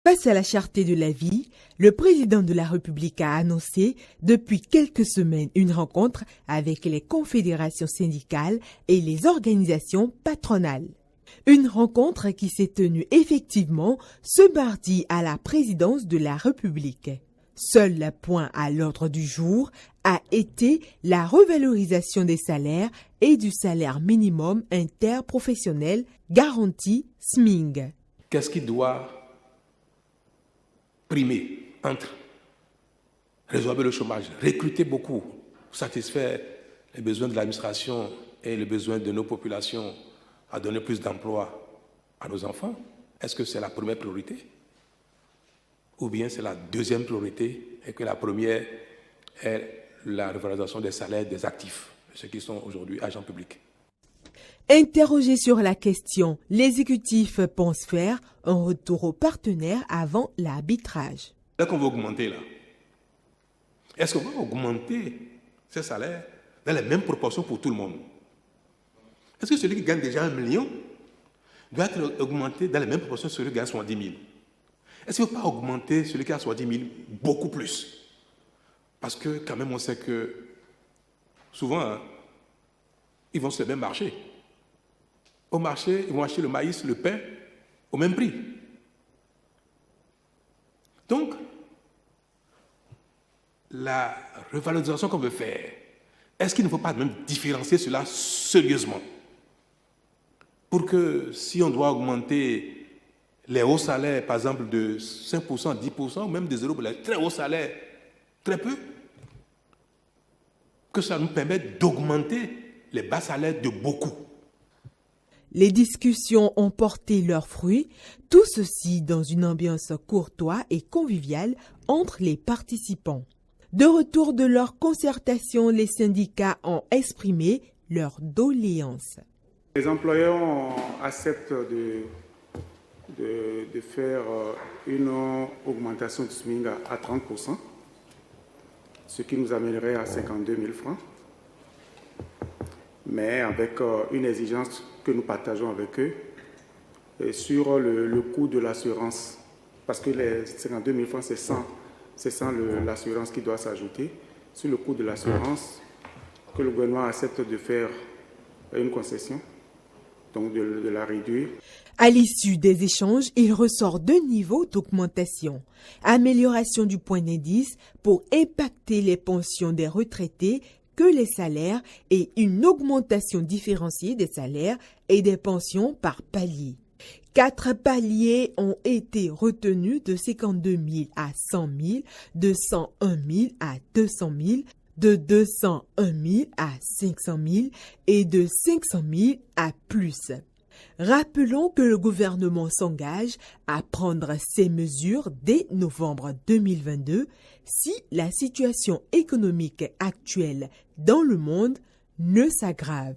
Face à la cherté de la vie, le président de la République a annoncé depuis quelques semaines une rencontre avec les confédérations syndicales et les organisations patronales. Une rencontre qui s'est tenue effectivement ce mardi à la présidence de la République. Seul le point à l'ordre du jour a été la revalorisation des salaires et du salaire minimum interprofessionnel garanti SMIG. Qu'est-ce qui doit primer entre résorber le chômage, recruter beaucoup pour satisfaire les besoins de l'administration et les besoins de nos populations à donner plus d'emplois à nos enfants? Est-ce que c'est la première priorité? Ou bien c'est la deuxième priorité et que la première est la revalorisation des salaires des actifs, ceux qui sont aujourd'hui agents publics? Interrogé sur la question, l'exécutif pense faire un retour aux partenaires avant l'arbitrage. Dès qu'on va augmenter là, est-ce qu'on va augmenter ces salaires dans les mêmes proportions pour tout le monde? Est-ce que celui qui gagne déjà 1 million doit être augmenté dans les mêmes proportions que celui qui gagne 70 000? Est-ce qu'il ne faut pas augmenter celui qui a 70 000 beaucoup plus? Parce que quand même on sait que souvent, ils vont sur le même marché. Au marché, ils vont acheter le maïs, le pain, au même prix. Donc, la revalorisation qu'on veut faire, est-ce qu'il ne faut pas même différencier cela sérieusement? Pour que si on doit augmenter les hauts salaires, par exemple, de 5%, 10%, ou même de 0%, pour les très hauts salaires, très peu, que ça nous permette d'augmenter les bas salaires de beaucoup. Les discussions ont porté leurs fruits, tout ceci dans une ambiance courtoise et conviviale entre les participants. De retour de leur concertation, les syndicats ont exprimé leurs doléances. Les employeurs acceptent de faire une augmentation du SMIC à 30%, ce qui nous amènerait à 52 000 francs, mais avec une exigence que nous partageons avec eux sur le coût de l'assurance, parce que les 52 000 francs, c'est sans l'assurance qui doit s'ajouter, sur le coût de l'assurance, que le gouvernement accepte de faire une concession, donc de la réduire. À l'issue des échanges, il ressort 2 niveaux d'augmentation. Amélioration du point d'indice pour impacter les pensions des retraités que les salaires et une augmentation différenciée des salaires et des pensions par palier. 4 paliers ont été retenus de 52 000 à 100 000, de 101 000 à 200 000, de 201 000 à 500 000 et de 500 000 à plus. Rappelons que le gouvernement s'engage à prendre ces mesures dès novembre 2022 si la situation économique actuelle dans le monde ne s'aggrave.